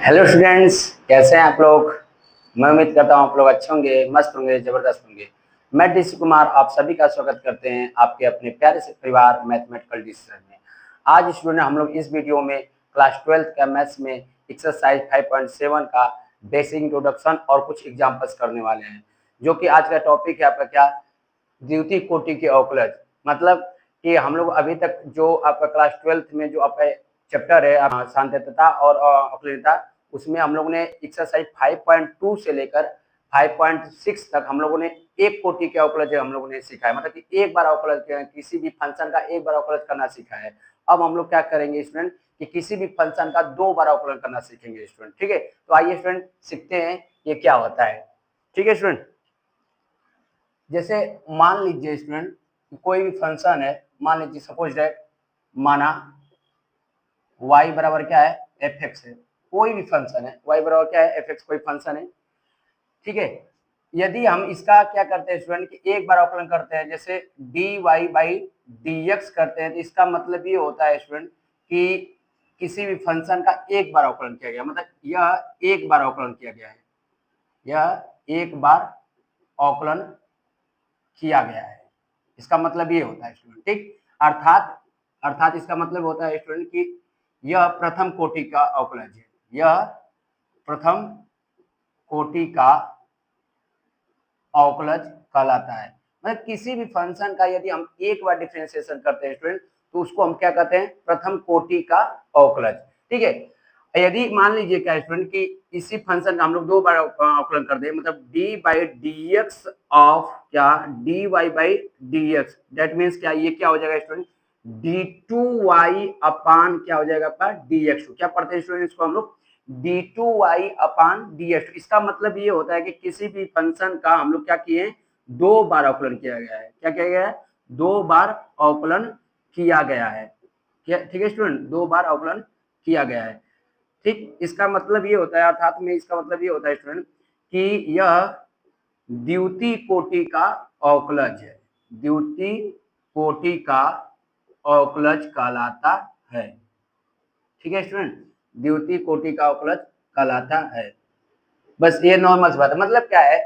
Hello students, कैसे हैं आप लोग। मैं उम्मीद करता हूँ आप लोग अच्छे होंगे, मस्त होंगे, जबरदस्त होंगे। मैं डीसी कुमार आप सभी का स्वागत करते हैं आपके अपने प्यारे से परिवार मैथमेटिकल डिस्कशन में। आज स्टूडेंट हम लोग इस वीडियो में क्लास 12 का मैथ्स में एक्सरसाइज 5.7 का बेसिक इंट्रोडक्शन और कुछ एग्जाम्पल्स करने वाले हैं। जो कि आज का टॉपिक है आपका क्या, द्वितीय कोटि के अवकलज। मतलब कि हम लोग अभी तक जो आपका क्लास 12 में जो आपका चैप्टर है सांतत्यता और अवकलनीयता, उसमें हम लोगों ने एक्सरसाइज 5.2 से लेकर 5.6 तक हम लोगों ने एक कोटि के अवकलज हम लोगों ने सीखा है। मतलब कि एक बार अवकलज किसी भी फंक्शन का एक बार अवकलज करना सीखा है। अब हम लोग क्या करेंगे स्टूडेंट कि किसी भी फंक्शन का दो बार अवकलन करना सीखेंगे स्टूडेंट। ठीक है, तो आइए स्टूडेंट सीखते हैं ये क्या होता है। ठीक है स्टूडेंट, जैसे मान लीजिए स्टूडेंट कोई भी फंक्शन है, मान लीजिए सपोज दैट माना y बराबर क्या है एफ एक्स है। कोई भी फंक्शन है y बराबर क्या है एफ एक्स, कोई फंक्शन है। ठीक है, यदि हम इसका क्या करते हैं स्टूडेंट कि एक बार अवकलन करते हैं, जैसे D Y by D X करते हैं, तो इसका मतलब ये होता है स्टूडेंट कि किसी भी फंक्शन का एक बार अवकलन किया गया, मतलब यह एक बार अवकलन किया गया है, यह एक बार अवकलन किया गया है। इसका मतलब ये होता है स्टूडेंट। ठीक, अर्थात अर्थात इसका मतलब होता है स्टूडेंट कि यह प्रथम कोटि का अवकलज है, यह प्रथम कोटि का अवकलज कहलाता है। मतलब किसी भी फंक्शन का यदि हम एक बार डिफरेंशिएशन करते हैं स्टूडेंट, तो उसको हम क्या कहते हैं, प्रथम कोटि का अवकलज। ठीक है, यदि मान लीजिए क्या स्टूडेंट कि इसी फंक्शन का हम लोग दो बार अवकलन कर दें, मतलब D by D x of क्या D Y by D X, that means क्या, ये क्या हो जाएगा student, D two Y upon क्या हो जाएगा आपका डी एक्स टू। क्या पढ़ते हैं स्टूडेंट इसको हम लोग, D two Y upon D x two. इसका मतलब ये होता है कि किसी भी फंक्शन का हम लोग क्या किए, दो बार अवकलन किया गया है। क्या किया गया है, दो बार अवकलन किया गया है। ठीक है स्टूडेंट, दो बार अवकलन किया गया है। ठीक, इसका मतलब ये होता है, अर्थात में इसका मतलब ये होता है स्टूडेंट कि यह द्वितीय कोटि का अवकलज है, द्वितीय कोटि का अवकलज कहलाता है। ठीक है स्टूडेंट, द्वितीय कोटि का अवकलज कहलाता है। बस ये नॉर्मल बात है। मतलब क्या है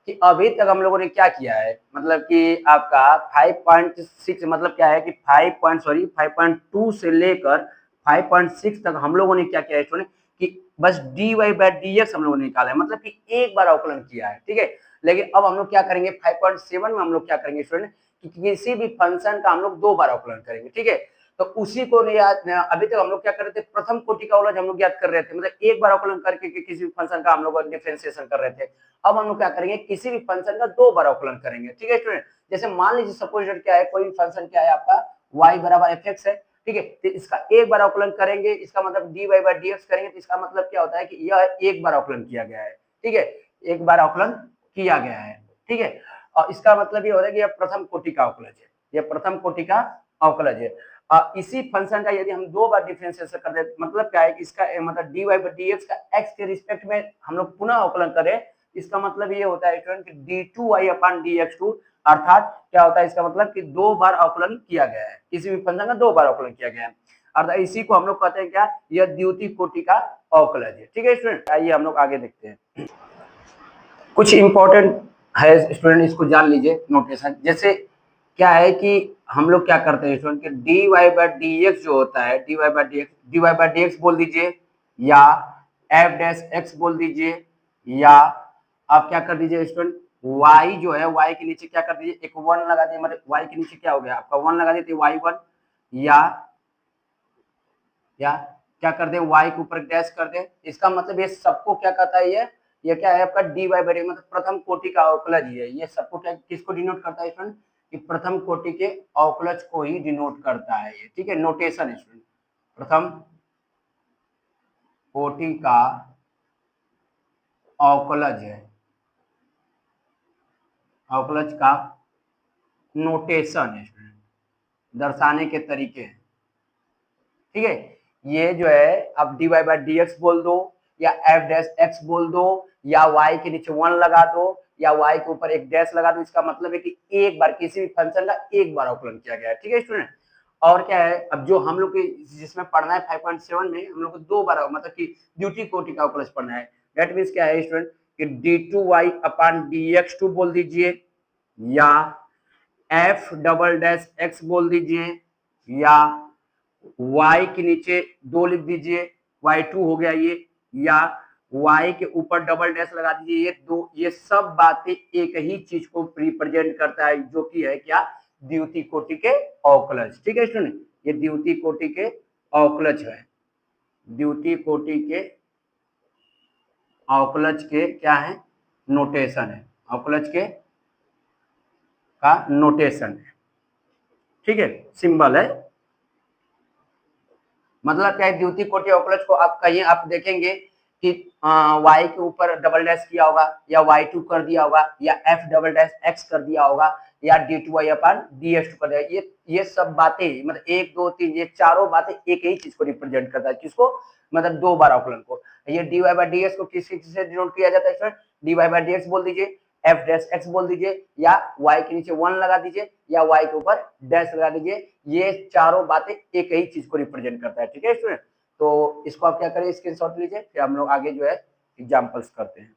कि अभी तक हम लोगों ने क्या किया है, मतलब कि आपका 5.6 मतलब क्या है कि 5.2 से लेकर 5.6 तक हम लोगों ने क्या किया है स्टूडेंट कि बस D Y by D x हम लोगों ने निकाला है, मतलब कि एक बार अवकलन किया है। ठीक है, लेकिन अब हम लोग क्या करेंगे 5.7 में हम लोग क्या करेंगे स्टूडेंट कि किसी भी फंक्शन का हम लोग दो बार अवकलन करेंगे। ठीक है, तो उसी को याद, अभी तक हम लोग क्या कर रहे थे, प्रथम कोटि का अवकलज हम लोग याद कर रहे थे, मतलब एक बार अवकलन करके किसी भी फंक्शन का हम लोग डिफरेंशिएशन कर रहे थे। अब हम लोग क्या करेंगे, किसी भी फंक्शन का दो बार अवकलन करेंगे। ठीक है स्टूडेंट, जैसे मान लीजिए सपोज क्या है, कोई फंक्शन क्या है आपका y बराबर एफ एक्स है। ठीक है, तो इसका एक बार अवकलन करेंगे, इसका मतलब D Y by D X करेंगे, तो इसका मतलब क्या होता है कि यह एक बार अवकलन किया गया है। ठीक है, एक बार अवकलन किया गया है। ठीक है, और इसका मतलब ये हो रहा है कि यह प्रथम कोटि का अवकलज है, यह प्रथम कोटि का अवकलज है। इसी फंक्शन का यदि हम दो बार डिफरेंशिएशन कर दे, मतलब क्या है कि इसका मतलब D Y by D x का एक्स के रिस्पेक्ट में हम लोग पुनः अवकलन करें, इसका मतलब ये होता है स्टूडेंट कि D two Y upon D x two, अर्थात क्या होता है इसका मतलब कि दो बार अवकलन किया गया है, किसी भी फंक्शन का दो बार अवकलन किया गया है। अर्थात इसी को हम लोग कहते हैं क्या, यह द्वितीय कोटि का अवकलज है। ठीक है स्टूडेंट, आइए हम लोग आगे देखते हैं। कुछ इंपॉर्टेंट है स्टूडेंट, इसको जान लीजिए नोटेशन। जैसे क्या है कि हम लोग क्या करते हैं स्टूडेंट कि D Y by D x जो होता है, D Y by D x, D Y by D X बोल दीजिए, या एफ डैश एक्स बोल दीजिए, या आप क्या कर दीजिए स्टूडेंट y जो है y के नीचे क्या कर दीजिए एक वन लगा दिए, मतलब y के नीचे क्या हो गया आपका वन लगा दिए वाई वन, या क्या कर दे y के ऊपर डैश कर दे। इसका मतलब ये सबको क्या कहता है, ये क्या है आपका डी वाई बाई, मतलब प्रथम कोटि का अवकलज ही है। ये सबको क्या किसको डिनोट करता है स्टूडेंट, कि प्रथम कोटि के अवकलज को ही डिनोट करता है ये। ठीक है, नोटेशन स्टूडेंट, प्रथम कोटि का अवकलज है, अवकलज का नोटेशन है स्टूडेंट, दर्शाने के तरीके हैं। ठीक है, ये जो है आप D Y by D X बोल दो, या एफ डैश एक्स बोल दो, या y के नीचे वन लगा दो, या y के ऊपर एक डैश लगा दो। इसका मतलब है कि एक बार किसी भी फंक्शन का एक बार अवकलन किया गया है। ठीक है स्टूडेंट, और क्या है, अब जो हम लोग के जिसमें पढ़ना है 5.7 में हम लोग को 2 बार मतलब कि द्वितीय कोटि का अवकलज पढ़ना है। दैट मीन्स क्या है स्टूडेंट कि d2y अपान dx2 बोल दीजिए, या f डबल डैश x बोल दीजिए, या y के नीचे 2 लिख दीजिए, y2 हो गया ये, या y के ऊपर डबल डैश लगा दीजिए, ये दो, ये सब बातें एक ही चीज को रिप्रेजेंट करता है, जो कि है क्या, द्वितीय कोटि के अवकलज। ठीक है स्टूडेंट, ये द्वितीय कोटि के अवकलज है, द्वितीय कोटि के अवकलज के क्या है, नोटेशन है, अवकलज के का नोटेशन है। ठीक है, सिंबल है, मतलब क्या है, द्वितीय कोटि अवकलज को आप कहीं आप देखेंगे कि y के ऊपर डबल डैश किया होगा, या y2 कर दिया होगा, या f डबल डैश x कर दिया होगा, या d2y अपान dx2 कर दिया। ये सब बातें मतलब 1 2 3 ये चारों बातें एक ही चीज को रिप्रेजेंट करता है, किसको, मतलब 2 बार अवकलन को। ये dy बाय dx को किस से डिनोट किया जाता है सर, dy बाय dx बोल दीजिए, f डैश x बोल दीजिए, या y के नीचे 1 लगा दीजिए, या y के ऊपर डैश लगा दीजिए। ये चारों बातें एक ही चीज को रिप्रेजेंट करता है। ठीक है स्टूडेंट, तो इसको आप क्या करें, स्क्रीनशॉट लीजिए, फिर हम लोग आगे जो है एग्जांपल्स करते हैं।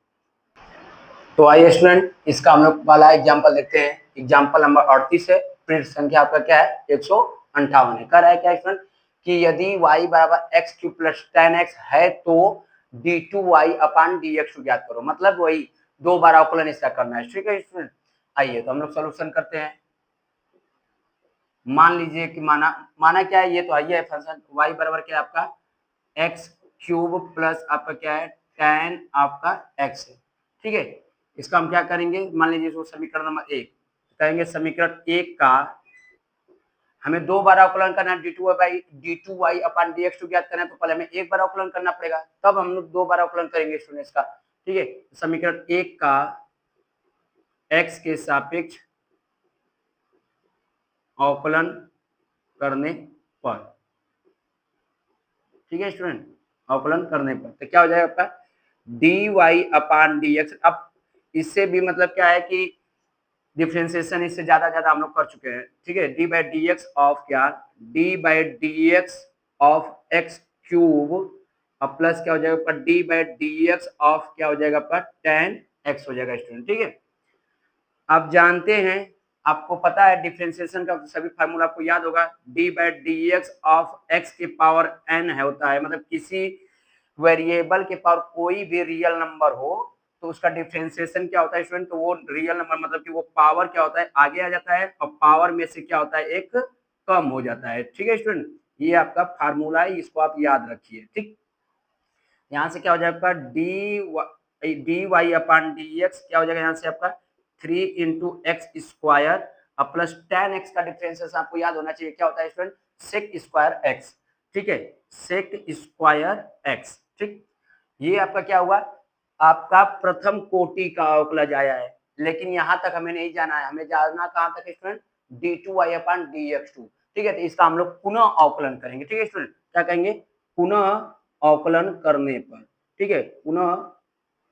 तो आइए स्टूडेंट, इसका हम लोग वाला एग्जांपल देखते हैं। एग्जांपल नंबर 38 है, पृष्ठ संख्या आपका क्या है, 158 है। कह रहा है क्या स्टूडेंट कि यदि y बराबर एक्स क्यूब प्लस 10x है तो d2y अपान dx2 ज्ञात करो। मतलब वही 2 बार अवकलन इसका करना है। ठीक है स्टूडेंट, आइए तो हम लोग सोल्यूशन करते हैं। मान लीजिए कि माना क्या है, ये तो है फंक्शन y बराबर क्या है आपका एक्स क्यूब प्लस आपका क्या है tan आपका x है। ठीक है, इसका हम क्या करेंगे, मान लीजिए इसको समीकरण नंबर 1 कहेंगे। समीकरण 1 का हमें 2 बार अवकलन करना है, d2y अपान dx2 ज्ञात करना है, तो पहले हमें 1 बार अवकलन करना पड़ेगा, तब हम लोग 2 बार अवकलन करेंगे स्टूडेंट्स का। ठीक है, समीकरण 1 का x के सापेक्ष अवकलन करने पर, ठीक है स्टूडेंट, अवकलन करने पर तो क्या हो जाएगा आपका dy अपान dx। अब इससे भी मतलब क्या है कि डिफरेंशिएशन इससे ज्यादा हम लोग कर चुके हैं। ठीक है, d by D x of क्या, d by D x of x cube और प्लस क्या हो जाएगा आपका D by D x of क्या हो जाएगा आपका tan x हो जाएगा स्टूडेंट। ठीक है, आप जानते हैं, आपको पता है डिफरेंशिएशन का सभी फार्मूला आपको याद होगा, D by D x of x की पावर n है होता है, मतलब किसी वेरिएबल के पावर कोई भी रियल नंबर हो तो उसका डिफरेंशिएशन क्या होता है स्टूडेंट, तो वो रियल नंबर मतलब कि वो पावर क्या होता है आगे आ जाता है, और पावर में से क्या होता है एक कम हो जाता है। ठीक है स्टूडेंट, ये आपका फार्मूला है, इसको आप याद रखिए। ठीक, यहाँ से क्या हो जाएगा D Y upon D x क्या हो जाएगा, यहाँ से आपका 3 इंटू एक्स स्क्वायर और प्लस tan x का डिफरेंशिएशन आपको याद होना चाहिए, क्या होता है स्टूडेंट, सेक स्क्वायर एक्स। ठीक है, सेक स्क्वायर एक्स। ठीक, ये आपका क्या हुआ, आपका प्रथम कोटि का अवकलज आया है, लेकिन यहाँ तक हमें नहीं जाना है, हमें जाना कहाँ तक स्टूडेंट, d2y अपान dx2। ठीक है, तो इसका हम लोग पुनः अवकलन करेंगे। ठीक है स्टूडेंट, क्या कहेंगे, पुनः अवकलन करने पर। ठीक है, पुनः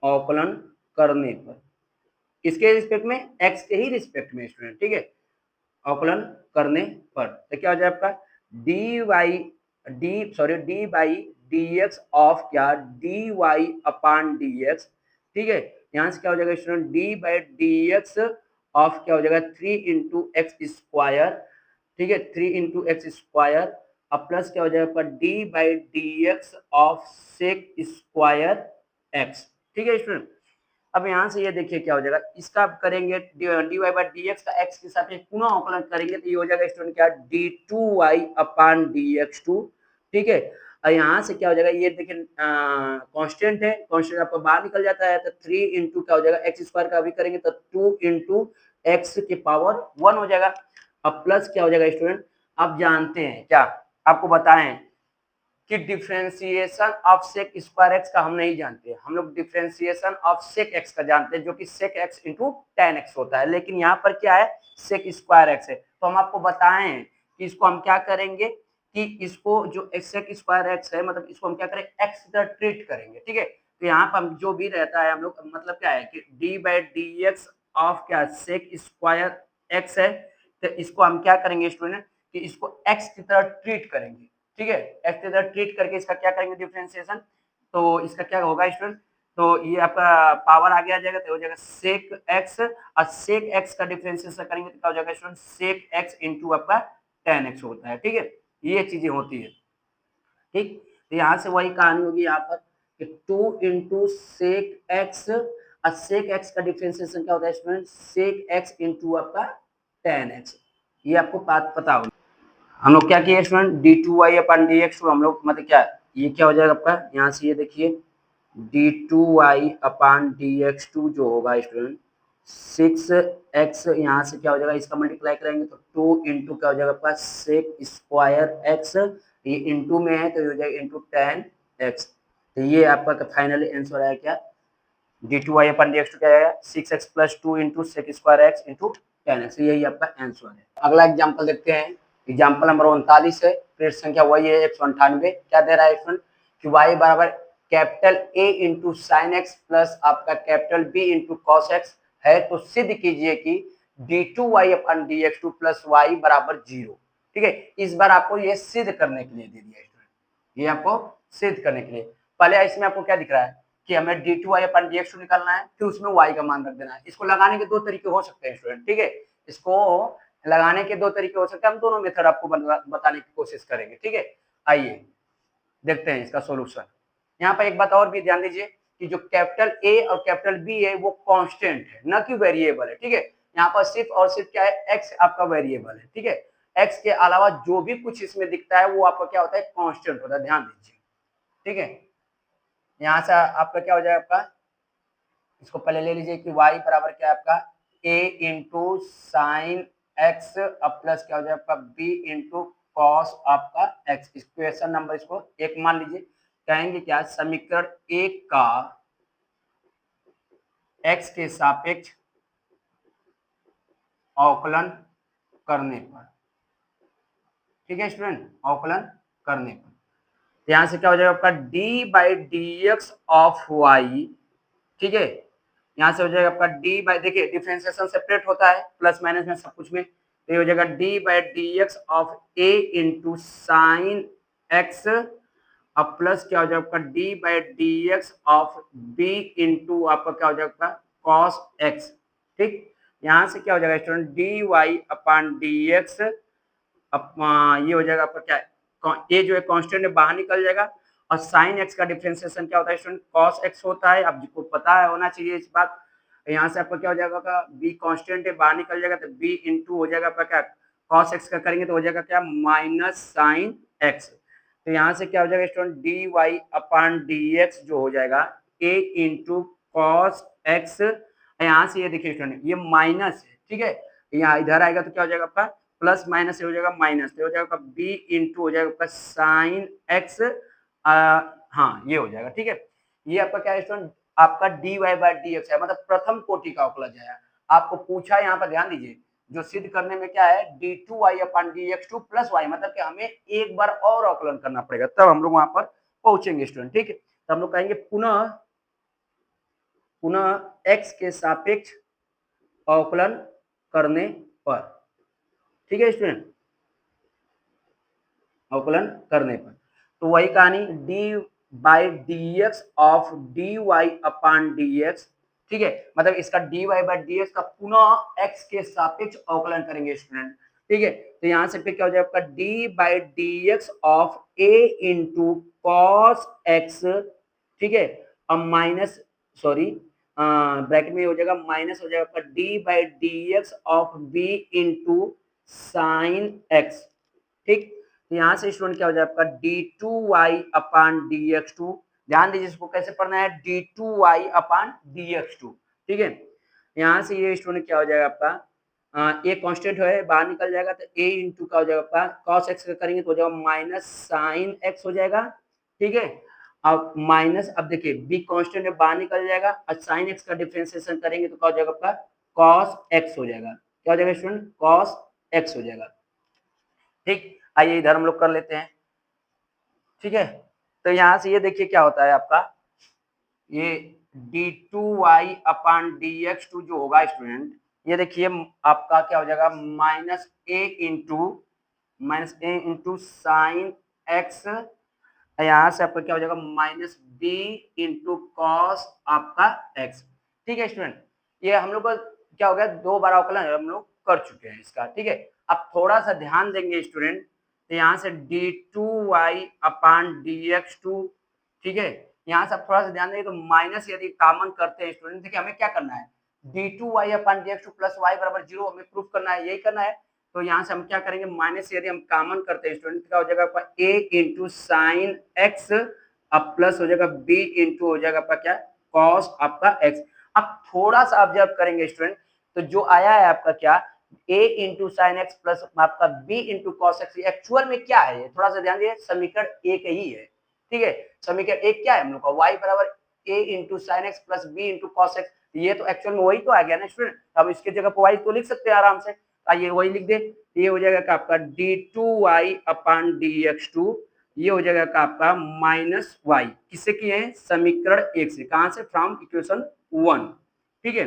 अवकलन करने पर, इसके रिस्पेक्ट में x के ही रिस्पेक्ट में स्टूडेंट। ठीक है, अवकलन करने पर तो क्या हो जाए आपका D Y D by D x of क्या D Y upon D x. ठीक है, यहाँ से क्या हो जाएगा student, D by D x of क्या हो जाएगा 3 इंटू एक्स स्क्वायर। ठीक है, 3 इंटू एक्स स्क्वायर अब प्लस क्या हो जाएगा आपका D by D x of sec square X. ठीक है स्टूडेंट, अब यहाँ से ये देखिए क्या हो जाएगा, इसका करेंगे d Y by D x का एक्स के साथ एक पुनः अवकलन करेंगे तो ये हो जाएगा स्टूडेंट क्या d two Y upon D x two. ठीक है, और यहाँ से क्या हो जाएगा, ये देखिए कांस्टेंट है, कांस्टेंट आपको बाहर निकल जाता है, तो 3 इंटू क्या हो जाएगा एक्स स्क्वायर का भी करेंगे तो 2 इंटू एक्स की पावर 1 हो जाएगा। अब प्लस क्या हो जाएगा स्टूडेंट, आप जानते हैं क्या, आपको बताएं कि differentiation of sec square x का हम नहीं जानते, हम लोग डिफरेंशिएशन ऑफ सेक एक्स का जानते हैं, जो कि sec x into tan x होता है, लेकिन यहाँ पर क्या है सेक स्क्वायर एक्स है। तो हम आपको बताएं कि इसको हम क्या करेंगे कि इसको जो सेक स्क्वायर एक्स है, मतलब इसको हम क्या करें एक्स की तरह ट्रीट करेंगे। ठीक है, तो यहाँ पर हम जो भी रहता है हम लोग मतलब क्या है कि D by D x of क्या सेक स्क्वायर एक्स है, तो इसको हम क्या करेंगे स्टूडेंट कि इसको x की तरह ट्रीट करेंगे, ठीक है, x की तरह ट्रीट करके इसका क्या करेंगे डिफरेंशिएशन, तो इसका क्या होगा स्टूडेंट, तो ये आपका पावर आगे आ जाएगा तो हो जाएगा sec x, और sec x का डिफरेंशिएशन करेंगे तो क्या हो जाएगा स्टूडेंट sec x इंटू आपका tan x होता है, ठीक है, ये चीजें होती है, ठीक। तो यहाँ से वही कहानी होगी यहाँ पर कि 2 इंटू सेक एक्स, और सेक एक्स का डिफरेंशिएशन क्या होता है स्टूडेंट, सेक एक्स इंटू आपका टेन एक्स, ये आपको बात पता होगी। हम लोग क्या किए student, D two y upon d x, हम लोग मतलब क्या ये क्या हो जाएगा आपका, यहाँ से ये देखिए d two Y upon D x two जो होगा स्टूडेंट 6x, यहाँ से क्या हो जाएगा इसका मल्टीप्लाई करेंगे तो 2 इंटू क्या हो जाएगा आपका सेक स्क्वायर एक्स, ये इंटू में है तो ये हो जाएगा इंटू टेन एक्स, तो ये आपका फाइनली आंसर आया क्या, d two y upon d x two क्या आएगा 6x plus 2 into sec square x into tan x, यही आपका आंसर है। अगला एग्जाम्पल देखते हैं, एग्जाम्पल नंबर 39 है, पृष्ठ संख्या वही है 198, क्या दे रहा है स्टूडेंट कि y बराबर capital A into sine x plus आपका capital B into cos x है, तो सिद्ध कीजिए कि D two y upon d x two plus y बराबर जीरो, ठीक है, इस बार आपको ये सिद्ध करने के लिए दे दिया स्टूडेंट, ये आपको सिद्ध करने के लिए, पहले इसमें आपको क्या दिख रहा है कि हमें d two y upon d x two निकालना है, फिर उसमें वाई का मान रख देना है, इसको लगाने के दो तरीके हो सकते हैं स्टूडेंट, ठीक है, इसको लगाने के दो तरीके हो सकते हैं, हम दोनों मेथड आपको बताने की कोशिश करेंगे, ठीक है, आइए देखते हैं इसका सॉल्यूशन। यहाँ पर एक बात और भी ध्यान दीजिए कि जो कैपिटल ए और कैपिटल बी है वो कांस्टेंट है, न कि वेरिएबल है, ठीक है, यहाँ पर सिर्फ और सिर्फ क्या है एक्स आपका वेरिएबल है, ठीक है, एक्स के अलावा जो भी कुछ इसमें दिखता है वो आपका क्या होता है कांस्टेंट होता है, ध्यान दीजिए, ठीक है, यहाँ से आपका क्या हो जाएगा आपका, इसको पहले ले लीजिए कि y बराबर क्या है आपका a इंटू साइन एक्स अब प्लस क्या हो जाएगा आपका b इंटू कॉस आपका x, इक्वेशन नंबर इसको एक मान लीजिए, कहेंगे क्या समीकरण एक का x के सापेक्ष अवकलन करने पर, ठीक है स्टूडेंट, अवकलन करने पर, यहाँ से क्या हो जाएगा आपका d by D x of y, ठीक है, यहाँ से हो जाएगा आपका d बाई, देखिए डिफरेंशिएशन सेपरेट होता है प्लस माइनस में सब कुछ में, तो ये हो जाएगा d by D x of a into sine x अब प्लस क्या हो जाएगा आपका d by D x of b into आपका क्या हो जाएगा कॉस x, ठीक, यहाँ से क्या हो जाएगा student d Y upon D x, अब ये हो जाएगा आपका क्या ए जो है कांस्टेंट है बाहर निकल जाएगा, और साइन एक्स का डिफरेंशिएशन क्या होता है स्टूडेंट कॉस एक्स होता है, अब जिसको पता है होना चाहिए इस बात, यहाँ से आपका क्या हो जाएगा का बी कांस्टेंट है बाहर निकल जाएगा तो बी इंटू हो जाएगा आपका क्या कॉस एक्स का करेंगे तो हो जाएगा क्या माइनस साइन एक्स, तो यहाँ से क्या हो जाएगा student d Y upon D x जो हो जाएगा ए इंटू कॉस एक्स, यहाँ से ये देखिए स्टूडेंट ये माइनस है, ठीक है, यहाँ इधर आएगा तो क्या हो जाएगा आपका प्लस माइनस से हो जाएगा माइनस, तो हो जाएगा बी इंटू हो जाएगा आपका साइन एक्स, हाँ ये हो जाएगा, ठीक है, ये आपका क्या है स्टूडेंट आपका D Y by D x है, मतलब प्रथम कोटि का अवकलज है, आपको पूछा यहाँ पर ध्यान दीजिए जो सिद्ध करने में क्या है d two y upon d x two plus y, मतलब कि हमें एक बार और अवकलन करना पड़ेगा तब हम लोग वहां पर पहुंचेंगे स्टूडेंट, ठीक है, तो हम लोग कहेंगे पुनः पुनः एक्स के सापेक्ष अवकलन करने पर, ठीक है स्टूडेंट, अवकलन करने पर, तो वही कहानी d by D x of d Y upon D x, ठीक है, मतलब इसका d Y by D x का पुनः एक्स के सापेक्ष अवकलन करेंगे स्टूडेंट, ठीक है, तो यहाँ से फिर क्या हो जाएगा आपका D by D x of A into cos x, ठीक है, अब माइनस सॉरी ब्रैकेट में हो जाएगा माइनस हो जाएगा आपका D by D x of b into sine x, ठीक, तो यहाँ से स्टूडेंट क्या हो जाएगा आपका d two Y upon D x two, ध्यान दीजिए इसको कैसे पढ़ना है d two Y upon D x two, ठीक है, यहाँ से ये स्टूडेंट क्या हो जाएगा आपका ए कांस्टेंट है बाहर निकल जाएगा तो ए इंटू का हो जाएगा आपका कॉस एक्स का करेंगे तो हो जाएगा माइनस साइन एक्स हो जाएगा, ठीक है, अब माइनस अब देखिए बी कांस्टेंट है बाहर निकल जाएगा और साइन एक्स का डिफरेंशिएशन करेंगे तो क्या हो जाएगा आपका कॉस एक्स हो जाएगा, क्या हो जाएगा स्टूडेंट कॉस एक्स हो जाएगा, ठीक, आइए इधर हम लोग कर लेते हैं, ठीक है, तो यहाँ से ये देखिए क्या होता है आपका ये d two Y upon D x two जो होगा स्टूडेंट, ये देखिए आपका क्या हो जाएगा minus a into minus a into sine x, यहाँ से आपका क्या हो जाएगा माइनस बी इंटू कॉस आपका एक्स। ठीक है स्टूडेंट, ये हम लोग का क्या हो गया, 2 बार अवकलन हम लोग कर चुके हैं इसका। ठीक है, अब थोड़ा सा ध्यान देंगे स्टूडेंट, तो यहाँ से d2y अपान dx2, ठीक है, यहाँ से आप थोड़ा सा ध्यान देंगे तो माइनस यदि कॉमन करते हैं स्टूडेंट, देखिए हमें क्या करना है, d2y upon dx2 plus y बराबर 0 हमें प्रूफ करना है, यही करना है। तो यहाँ से हम क्या करेंगे, माइनस यदि हम कॉमन करते हैं स्टूडेंट, क्या हो जाएगा आपका a इंटू साइन एक्स, अब प्लस हो जाएगा b इंटू हो जाएगा आपका क्या, कॉस आपका x। अब थोड़ा सा ऑब्जर्व करेंगे स्टूडेंट, तो जो आया है आपका क्या, a into sine x plus आपका b into cos x, actual में क्या है, थोड़ा सा ध्यान दिए, समीकरण एक ही है। ठीक है, समीकरण एक क्या है हम लोग का, y बराबर a into sine x plus b into cos x, ये तो एक्चुअल में वही तो आ गया ना स्टूडेंट। अब इसके जगह पर y तो लिख सकते हैं आराम से, आइए वही लिख दे, ये हो जाएगा का आपका d2y अपान dx2, ये हो जाएगा का आपका माइनस y, किससे किए हैं, समीकरण एक से, कहां से, फ्रॉम इक्वेशन 1। ठीक है,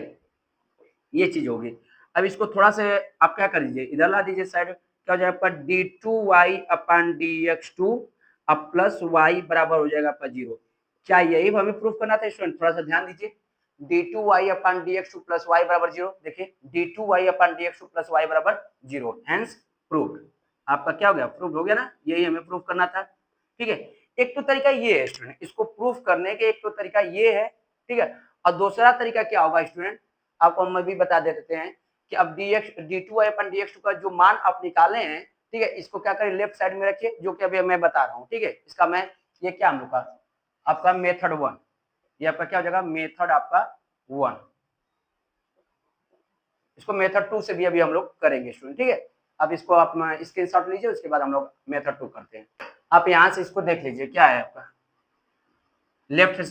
ये चीज होगी। अब इसको थोड़ा से आप क्या कर दीजिए, इधर ला दीजिए साइड, क्या हो जाएगा आपका d2y अपान dx2, अब प्लस y बराबर हो जाएगा आपका 0। क्या यही हमें प्रूफ करना था स्टूडेंट, थोड़ा सा ध्यान दीजिए, d2y upon dx2 plus y बराबर 0, देखिए d2y upon dx2 plus y बराबर 0, हेंस प्रूव्ड। आपका क्या हो गया, प्रूव हो गया ना, यही हमें प्रूफ करना था। ठीक है, एक तो तरीका ये है स्टूडेंट, इसको प्रूफ करने के एक तो तरीका ये है, ठीक है, और दूसरा तरीका क्या होगा स्टूडेंट, आपको हम अभी बता देते हैं कि अब d2y अपन dx2 का जो मान आप निकाले हैं, ठीक है, इसको क्या करें, लेफ्ट साइड में रखिए, जो कि अभी मैं बता रहा हूँ। ठीक है, इसका मैं, ये क्या हम लोग का आपका मेथड 1, ये आपका क्या हो जाएगा, मेथड आपका 1, इसको मेथड 2 से भी अभी हम लोग करेंगे स्टूडेंट। ठीक है, अब इसको आप स्क्रीनशॉट लीजिए, उसके बाद हम लोग मेथड 2 करते हैं। आप यहाँ से इसको देख लीजिए क्या है आपका, लेफ्ट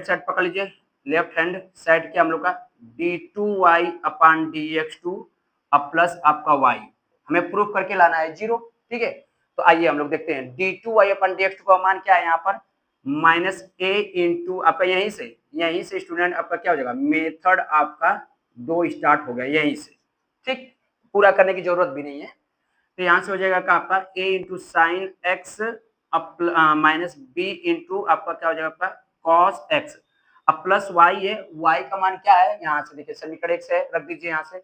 साइड पकड़ लीजिए, लेफ्ट हैंड साइड क्या हम लोग का d2y अपान dx2 अब प्लस आपका y, हमें प्रूफ करके लाना है 0। ठीक है, तो आइए हम लोग देखते हैं, d2y अपान dx2 का मान क्या है यहाँ पर, माइनस a इंटू आपका, यहीं से स्टूडेंट आपका क्या हो जाएगा, मेथड आपका 2 स्टार्ट हो गया यहीं से। ठीक, पूरा करने की जरूरत भी नहीं है, तो यहाँ से हो जाएगा का आपका a into sine x minus b into आपका क्या हो जाएगा आपका कॉस एक्स, अब प्लस y है, y का मान क्या है, यहाँ से देखिए समीकरण एक से रख दीजिए, यहाँ से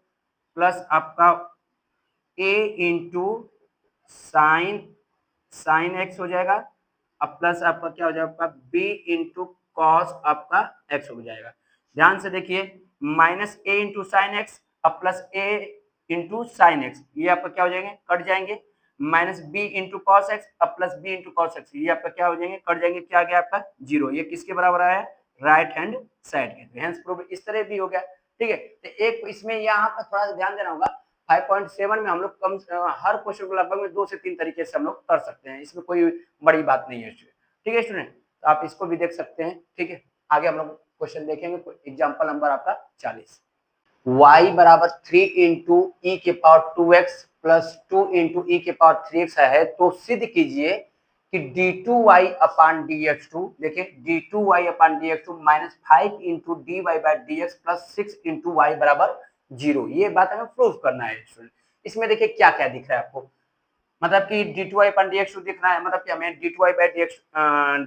प्लस आपका a into sign sine x हो जाएगा, अब प्लस आपका क्या हो जाएगा आपका b इंटू कॉस आपका x हो जाएगा। ध्यान से देखिए, minus a into sine x अब plus a into sine x, ये आपका क्या हो जाएंगे, कट जाएंगे, minus b into cos x अब plus b into cos x, ये आपका क्या हो जाएंगे, कट जाएंगे, क्या आ गया आपका 0, ये किसके बराबर आया है, राइट हैंड साइड के, तो हेंस प्रूफ इस तरह भी हो गया। ठीक है, तो एक इसमें यहाँ पर थोड़ा सा ध्यान देना होगा, 5.7 में हम लोग कम हर क्वेश्चन को लगभग में 2 से 3 तरीके से हम लोग कर सकते हैं, इसमें कोई बड़ी बात नहीं है स्टूडेंट। ठीक है स्टूडेंट, तो आप इसको भी देख सकते हैं। ठीक है, आगे हम लोग क्वेश्चन देखेंगे, एग्जाम्पल नंबर आपका 40, y बराबर 3 इंटू ई के power 2x plus 2 into e के पावर 3x है, तो सिद्ध कीजिए कि d2y अपान dx2, देखिए d2y upon dx2 minus 5 into dy by dx plus 6 into y बराबर 0, ये बात हमें प्रूफ करना है स्टूडेंट। इसमें देखिए क्या क्या दिख रहा है आपको, मतलब कि d2y अपन dx2 दिख रहा है, मतलब कि हमें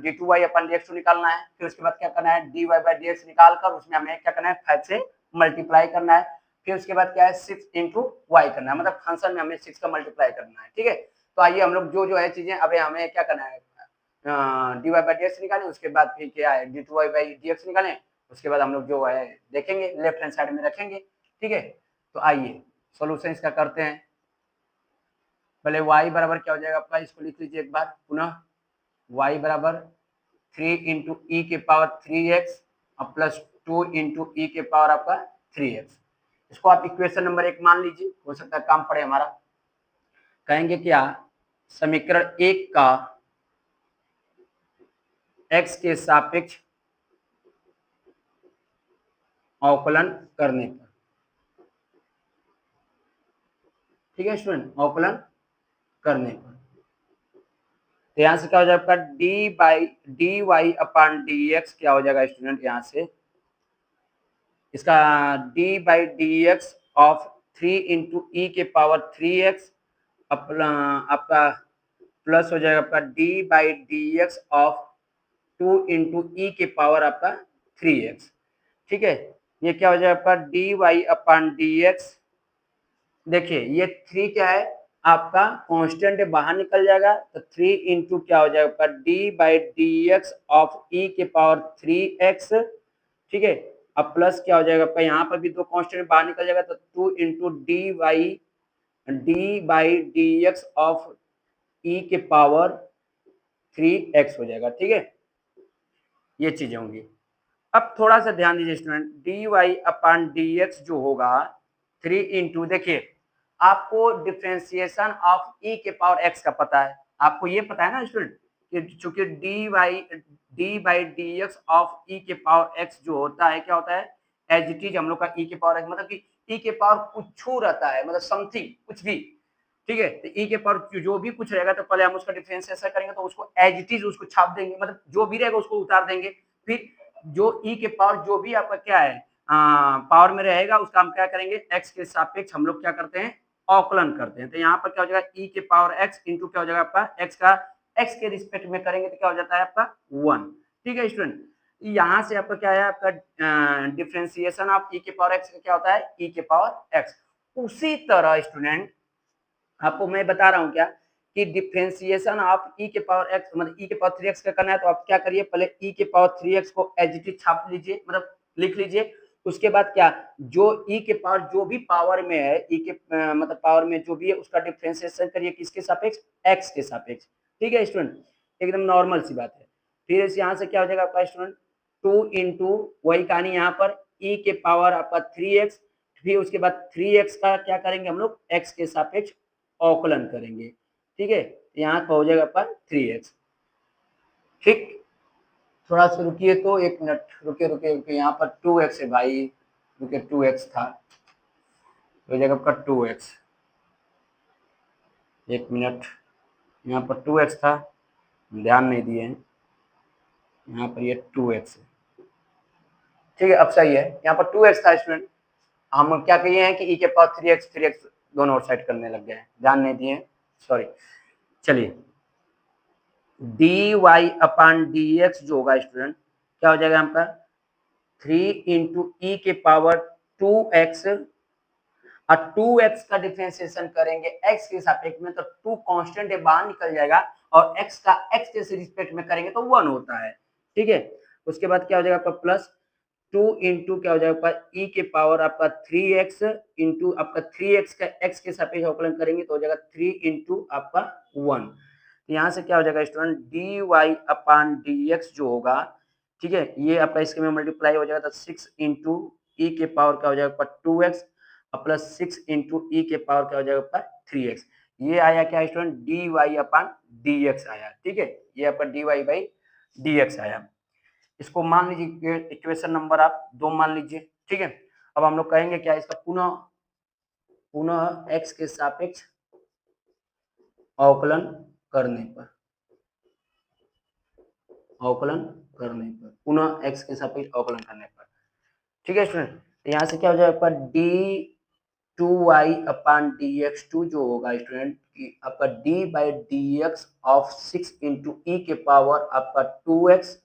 d2y अपन dx2 निकालना है, फिर उसके बाद क्या करना है, dy बाई dx निकाल कर उसमें हमें क्या करना है, 5 से मल्टीप्लाई करना है, फिर उसके बाद क्या है 6 इंटू वाई करना है, मतलब फंक्शन में हमें 6 का मल्टीप्लाई करना है। ठीक है, तो आइए हम लोग जो जो है चीजें, अभी हमें क्या करना है, dy बाई dx निकालें, उसके बाद फिर क्या है d2y बाई dx निकालें, उसके बाद हम लोग जो है देखेंगे लेफ्ट हैंड साइड में रखेंगे। ठीक है, तो आइए सोल्यूशन इसका करते हैं। पहले y बराबर क्या हो जाएगा आपका, इसको लिख लीजिए एक बार पुनः, y बराबर 3 इंटू ई के पावर 3x और प्लस 2 इंटू ई के पावर आपका 3x, इसको आप इक्वेशन नंबर 1 मान लीजिए, हो सकता है काम पड़े हमारा। कहेंगे क्या, समीकरण 1 का x के सापेक्ष अवकलन करने पर, ठीक है स्टूडेंट, अवकलन करने पर, तो यहाँ से क्या हो जाएगा आपका D Y upon D x, क्या हो जाएगा स्टूडेंट, यहाँ से इसका d by D x of 3 into e के पावर 3x अपना आपका प्लस हो जाएगा आपका D by D x of 2 into e⁻ आपका 3x। ठीक है, ये क्या हो जाएगा आपका D y upon d x. देखिए ये 3 क्या है आपका कांस्टेंट है, बाहर निकल जाएगा तो 3 इंटू क्या हो जाएगा आपका D by D x of e⁻3x। ठीक है, अब प्लस क्या हो जाएगा आपका, यहाँ पर भी दो कांस्टेंट बाहर निकल जाएगा तो 2 into D by D x of e⁻3x हो जाएगा। ठीक है, ये चीजें होंगी। अब थोड़ा सा ध्यान दीजिए student, d y upon d x जो होगा 3 इंटू, देखिए आपको डिफ्रेंसिएशन ऑफ e⁻x का पता है, आपको ये पता है ना स्टूडेंट कि चूंकि D by D x of e⁻x जो होता है क्या होता है, एज इट इज हम लोग का e⁻x मतलब कि e⁻ कुछ रहता है, मतलब समथिंग कुछ भी। ठीक है, तो e⁻ जो भी कुछ रहेगा तो पहले हम उसका डिफरेंशिएशन करेंगे तो उसको एज इट इज उसको छाप देंगे, मतलब जो भी रहेगा उसको उतार देंगे। फिर जो e⁻ जो भी आपका क्या है पावर में रहेगा उसका हम क्या करेंगे, x के सापेक्ष हम लोग क्या करते हैं, अवकलन करते हैं। तो यहाँ पर क्या हो जाएगा e⁻x इंटू क्या हो जाएगा आपका x का x के रिस्पेक्ट में करेंगे तो क्या हो जाता है आपका 1। ठीक है स्टूडेंट, यहाँ से आपका क्या है आपका डिफरेंशिएशन ऑफ e⁻x का क्या होता है e⁻x। उसी तरह स्टूडेंट आपको मैं बता रहा हूँ क्या कि डिफरेंशिएशन ऑफ e⁻x मतलब e⁻3x का करना है तो आप क्या करिए, पहले e⁻3x को एज इट इज छाप लीजिए, मतलब लिख लीजिए। उसके बाद क्या, जो e⁻ जो भी पावर में है मतलब पावर में जो भी है उसका डिफरेंशिएशन करिए किसके सापेक्ष, x के सापेक्ष। ठीक है स्टूडेंट, एकदम नॉर्मल सी बात है। फिर इस यहाँ से क्या हो जाएगा आपका स्टूडेंट 2 इंटू वही कहानी यहाँ पर e⁻ आपका 3x, फिर उसके बाद 3x का क्या करेंगे हम लोग x के सापेक्ष अवकलन करेंगे। ठीक है, यहाँ पर हो जाएगा आपका 3x। ठीक, थोड़ा सा रुकिए तो 1 मिनट, रुके रुके रुके, यहाँ पर 2x है भाई, रुके 2x था, हो जाएगा आपका 2x। 1 मिनट, यहाँ पर 2x था, ध्यान नहीं दिए हैं, यहाँ पर ये 2x है। ठीक है, अब सही है, यहाँ पर 2x था स्टूडेंट, हम क्या कहिए हैं कि e⁻ 3x दोनों और साइड करने लग गए हैं, ध्यान नहीं दिए, सॉरी। चलिए d y upon d x जो होगा स्टूडेंट क्या हो जाएगा आपका 3 इंटू e⁻2x, और 2x का डिफरेंशिएशन करेंगे x के सापेक्ष में तो 2 कांस्टेंट है बाहर निकल जाएगा, और x का x के रिस्पेक्ट में करेंगे तो 1 होता है। ठीक है, उसके बाद क्या हो जाएगा आपका प्लस 2 इंटू क्या हो जाएगा e⁻ आपका 3x इंटू आपका 3x का x के सापेक्ष अवकलन करेंगे तो हो जाएगा 3 इंटू आपका 1। यहाँ से क्या हो जाएगा student d y upon d x जो होगा, ठीक है, ये आपका इसके में मल्टीप्लाई हो जाएगा तो 6 इंटू e⁻ क्या हो जाएगा 2x प्लस 6 इंटू e⁻ क्या हो जाएगा आपका 3x। ये आया क्या student d y upon d x आया। ठीक है, ये आपका D Y by D x आया। इसको मान लीजिए इक्वेशन नंबर आप 2 मान लीजिए। ठीक है, अब हम लोग कहेंगे क्या, इसका पुनः पुनः x के सापेक्ष अवकलन करने पर, अवकलन करने पर, पुनः x के सापेक्ष अवकलन करने पर। ठीक है स्टूडेंट, तो यहाँ से क्या हो जाएगा आपका D 2y upon d x 2 जो होगा स्टूडेंट की आपका d by D x of 6 into e⁻ आपका 2x,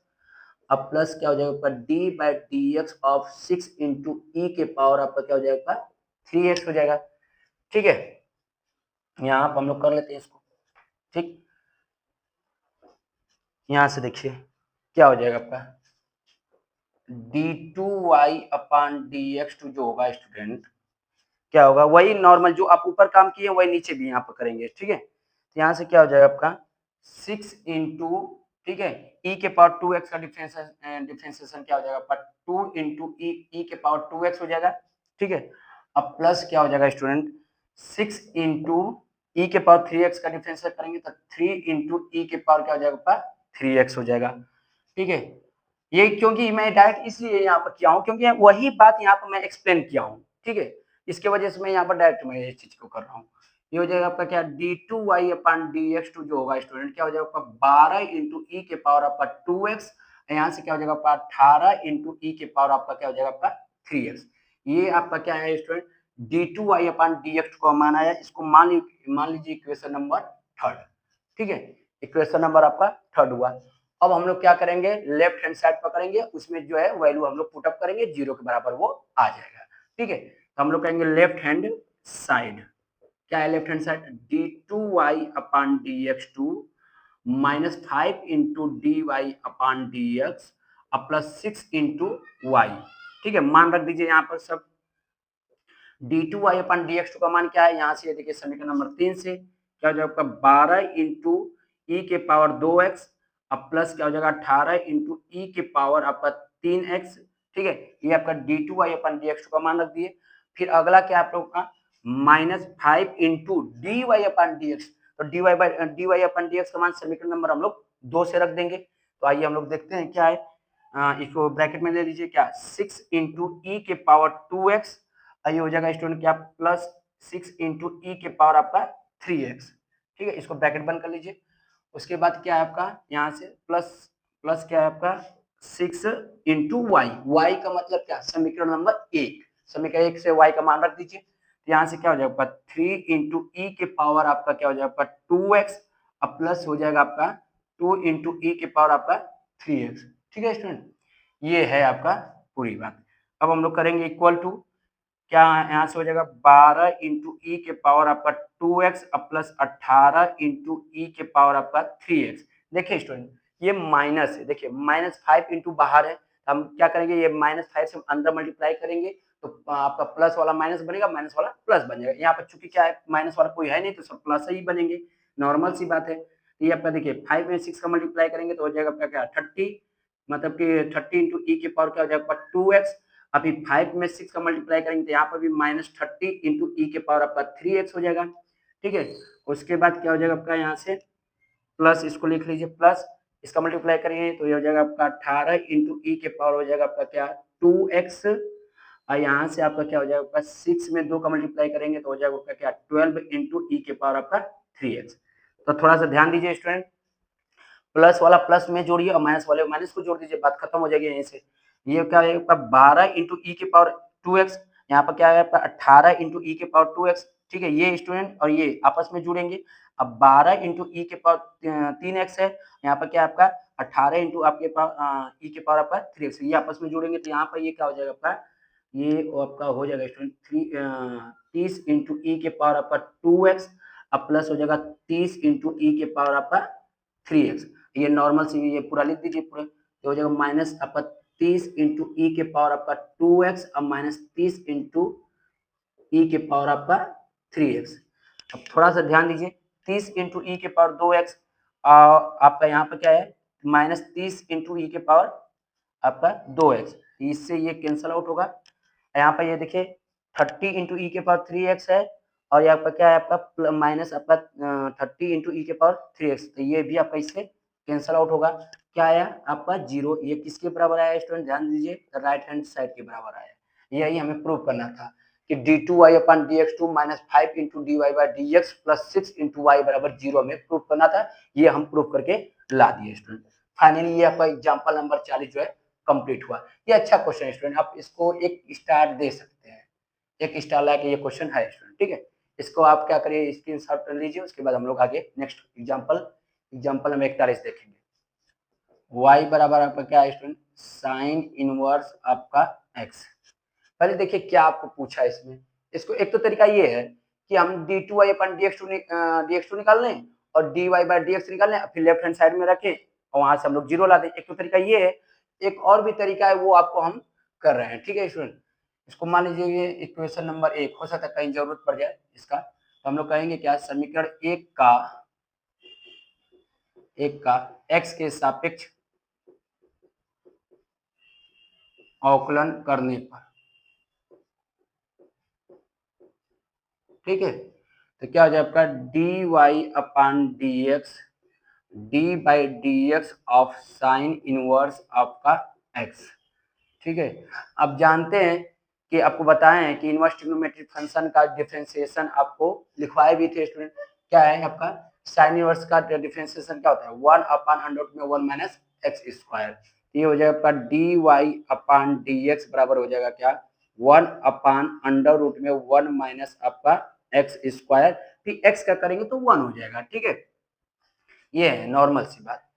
अब प्लस क्या हो जाएगा आपका d by D x of 6 into e⁻ आपका क्या हो जाएगा 3x हो जाएगा। ठीक है, यहाँ पर हम लोग कर लेते हैं इसको। ठीक, यहाँ से देखिए क्या हो जाएगा आपका d2y अपॉन डी एक्स 2 जो होगा स्टूडेंट क्या होगा, वही नॉर्मल जो आप ऊपर काम किए वही नीचे भी यहाँ पर करेंगे। ठीक है, तो यहाँ से क्या हो जाएगा आपका 6 इंटू, ठीक है, e⁻ 2x का डिफरेंशिएशन क्या हो जाएगा आपका 2 इंटू e⁻ 2x हो जाएगा। ठीक है, अब प्लस क्या हो जाएगा स्टूडेंट 6 इंटू e⁻ 3x का डिफरेंशिएशन करेंगे तो 3 इंटू e⁻ क्या हो जाएगा आपका 3x हो जाएगा। ठीक है, ये क्योंकि मैं डायरेक्ट इसलिए यहाँ पर किया हूँ क्योंकि वही बात यहाँ पर मैं एक्सप्लेन किया हूँ। ठीक है, इसके वजह से मैं यहाँ पर डायरेक्ट मैं इस चीज को कर रहा हूँ। ये हो जाएगा आपका क्या d2y अपॉन dx2 जो होगा स्टूडेंट क्या हो जाएगा आपका 12 इंटू e⁻ आपका 2x, यहाँ से क्या हो जाएगा आपका 18 इंटू e⁻ आपका क्या हो जाएगा आपका 3x। ये आपका क्या है स्टूडेंट d2y अपान dx का मान आया, इसको मान लीजिए इक्वेशन नंबर थर्ड। ठीक है, इक्वेशन नंबर आपका थर्ड हुआ। अब हम लोग क्या करेंगे, लेफ्ट हैंड साइड पकड़ेंगे, उसमें जो है वैल्यू हम लोग पुटअप करेंगे, 0 के बराबर वो आ जाएगा। ठीक है, तो हम लोग कहेंगे लेफ्ट हैंड साइड, क्या है left hand side, d2y upon dx2 minus 5 into d Y upon D x plus 6 into y. ठीक है, मान रख दीजिए यहाँ पर सब। d2y अपन dx2 का मान क्या है, यहाँ से देखिए समीकरण नंबर 3 से क्या हो जाएगा, 12 इंटू ई के पावर 2x अब प्लस क्या हो जाएगा 18 इंटू ई के पावर आपका 3x। ठीक है, ये आपका d2y अपन dx2 का मान रख दिए। फिर अगला क्या आप लोग का minus 5 into d Y upon d x, तो d Y upon d x का मान समीकरण नंबर हम लोग 2 से रख देंगे। तो आइए हम लोग देखते हैं क्या है, इसको ब्रैकेट में ले लीजिए, क्या 6 इंटू ई के पावर 2x, ये हो जाएगा स्टूडेंट क्या प्लस 6 इंटू ई के पावर आपका 3x। ठीक है, इसको ब्रैकेट बंद कर लीजिए। उसके बाद क्या है आपका यहाँ से प्लस प्लस क्या है आपका 6 इंटू वाई, वाई का मतलब क्या समीकरण नंबर 1, समीकरण 1 से वाई का मान रख दीजिए। तो यहाँ से क्या हो जाएगा 3 इंटू ई के पावर आपका क्या हो जाएगा 2x अब प्लस हो जाएगा आपका 2 इंटू ई के पावर आपका 3x। ठीक है स्टूडेंट, ये है आपका पूरी बात। अब हम लोग करेंगे इक्वल टू, क्या यहाँ से हो जाएगा 12 इंटू ई के पावर आपका 2x प्लस 18 इंटू ई के पावर आपका 3x। देखिए स्टूडेंट, ये माइनस है, देखिए -5 इंटू बाहर है, हम क्या करेंगे ये -5 से हम अंदर मल्टीप्लाई करेंगे तो आपका प्लस वाला माइनस बनेगा, माइनस वाला प्लस बन जाएगा। यहाँ पर चूंकि क्या है माइनस वाला कोई है नहीं तो सब प्लस ही बनेंगे, नॉर्मल सी बात है। ये आपका देखिए 5 में 6 का मल्टीप्लाई करेंगे तो हो जाएगा आपका क्या 30, मतलब कि 30 इंटू ई के पावर क्या हो जाएगा 2x। अभी 5 में 6 का मल्टीप्लाई करेंगे तो यहाँ पर भी -30 इंटू ई के पावर आपका 3x हो जाएगा। ठीक है, उसके बाद क्या हो जाएगा आपका यहाँ से प्लस, इसको लिख लीजिए प्लस, इसका मल्टीप्लाई करेंगे तो ये हो जाएगा आपका 18 इंटू ई के पावर हो जाएगा आपका क्या 2x। और यहाँ से आपका क्या हो जाएगा आपका 6 में 2 का मल्टीप्लाई करेंगे तो हो जाएगा आपका क्या 12 इंटू ई के पावर आपका 3x। तो थोड़ा सा ध्यान दीजिए स्टूडेंट, प्लस वाला प्लस में जोड़िए और माइनस वाले माइनस को जोड़ दीजिए, बात खत्म हो जाएगी यहीं से। ये क्या है आपका 12 इंटू ई के पावर 2x, यहाँ पर क्या है आपका 18 इंटू ई के पावर 2x। ठीक है, ये स्टूडेंट और ये आपस में जुड़ेंगे। अब 12 इंटू ई के पावर 3x है, यहाँ पर क्या आपका 18 इंटू आपके पावर ई के पावर आपका 3x, ये आपस में जुड़ेंगे तो यहाँ पर ये क्या हो जाएगा आपका, ये आपका हो जाएगा स्टूडेंट 30 इंटू ई के पावर आपका 2x अब प्लस हो जाएगा 30 इंटू ई के पावर आपका 3x। ये नॉर्मल सी ये पूरा लिख दीजिए पूरा, तो हो जाएगा माइनस आपका 30 इंटू ई के पावर आपका 2x अब माइनस 30 इंटू ई के पावर आपका 3x। अब थोड़ा सा ध्यान दीजिए, 30 इंटू ई के पावर 2x आपका यहाँ पर क्या है -30 इंटू ई के पावर आपका 2x, इससे ये कैंसल आउट होगा। यहाँ पर ये देखिए 30 इंटू ई के पावर 3x है और यहाँ पर क्या है आपका माइनस आपका 30 इंटू ई के पावर 3x, तो ये भी आपका इससे कैंसल आउट होगा। क्या आया आपका 0, ये किसके बराबर आया स्टूडेंट ध्यान दीजिए, राइट हैंड साइड के बराबर आया। यही हमें प्रूव करना था कि d2y upon dx2 minus 5 into d Y by D x plus 6 into y बराबर 0 हमें प्रूव करना था, ये हम प्रूव करके ला दिए स्टूडेंट। फाइनली ये आपका एग्जाम्पल नंबर 40 जो है कंप्लीट हुआ। ये अच्छा क्वेश्चन है स्टूडेंट, आप इसको एक स्टार दे सकते हैं, एक स्टार ला के ये क्वेश्चन है स्टूडेंट। ठीक है, इसको आप क्या करिए स्क्रीनशॉट कर लीजिए, उसके बाद हम लोग आगे नेक्स्ट एग्जाम्पल नंबर 41 देखेंगे। y बराबर आपका क्या है स्टूडेंट साइन इनवर्स आपका x। पहले देखिए क्या आपको पूछा है इसमें, इसको एक तो तरीका ये है कि हम d2y अपन dx2 निकाल लें और dy बाई dx निकाल लें, फिर लेफ्ट हैंड साइड में रखें और वहां से हम लोग 0 ला दें, एक तो तरीका ये है। एक और भी तरीका है वो आपको हम कर रहे हैं। ठीक है स्टूडेंट, इसको मान लीजिए ये इक्वेशन नंबर 1 हो सकता है कहीं जरूरत पड़ जाए इसका, तो हम लोग कहेंगे क्या समीकरण एक का x के सापेक्ष अवकलन करने पर, ठीक है, तो क्या हो जाए आपका D Y upon D x d by D x of sine inverse आपका एक्स। ठीक है, अब जानते हैं कि आपको बताए हैं कि इनवर्स ट्रिग्नोमेट्रिक फंक्शन का डिफरेंशिएशन आपको लिखवाए भी थे स्टूडेंट। क्या है आपका साइन इनवर्स का डिफरेंशिएशन क्या होता है 1 अपान अंडर में 1 माइनस एक्स स्क्वायर, ये हो जाएगा आपका D Y upon D x बराबर हो जाएगा क्या 1 अपान अंडर रूट में 1 माइनस आपका एक्स स्क्वायर, फिर एक्स का करेंगे तो 1 हो जाएगा। ठीक है, ये है नॉर्मल सी बात।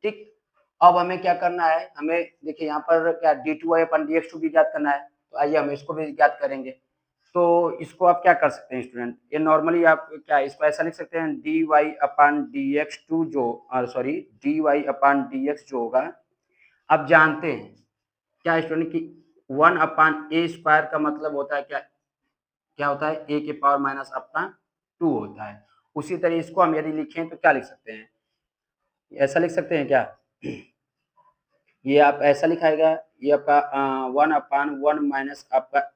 ठीक, अब हमें क्या करना है, हमें देखिए यहाँ पर क्या d two y upon d x two भी ज्ञात करना है, तो आइए हम इसको भी ज्ञात करेंगे। तो इसको आप क्या कर सकते हैं स्टूडेंट, ये नॉर्मली आप क्या इसको ऐसा लिख सकते हैं d Y upon D x two जो sorry d Y upon D x जो होगा, आप जानते हैं क्या स्टूडेंट की 1 अपान ए स्क्वायर का मतलब होता है क्या, क्या होता है ए के पावर माइनस अपना 2 होता है। उसी तरह इसको हम यदि लिखें तो क्या लिख सकते हैं, ऐसा लिख सकते हैं क्या, ये आप ऐसा लिखाएगा, ये आपका 1 अपान 1 माइनस आपका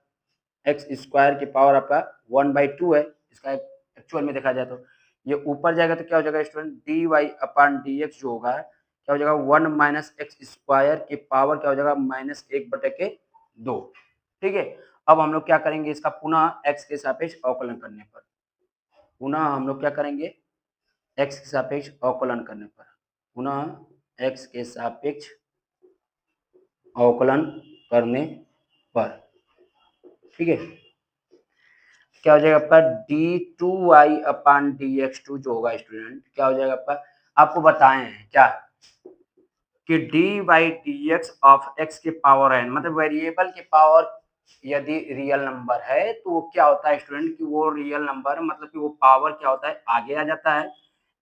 एक्स स्क्वायर की पावर आपका 1/2 है, इसका एक्चुअल में देखा जाए तो ये ऊपर जाएगा तो क्या हो जाएगा student d Y upon D x जो होगा क्या हो जाएगा 1 माइनस एक्स स्क्वायर की पावर क्या हो जाएगा -1/2। ठीक है, अब हम लोग क्या करेंगे इसका पुनः एक्स के सापेक्ष अवकलन करने पर, पुनः हम लोग क्या करेंगे एक्स के सापेक्ष अवकलन करने पर, पुनः एक्स के सापेक्ष अवकलन करने पर, ठीक है, क्या हो जाएगा आपका d two Y upon D x two जो होगा स्टूडेंट क्या हो जाएगा आपका, आपको बताए हैं क्या कि D by D x of x के पावर एन, मतलब वेरिएबल के पावर यदि रियल नंबर है तो वो क्या होता है स्टूडेंट कि वो रियल नंबर मतलब कि वो पावर क्या होता है आगे आ जाता है,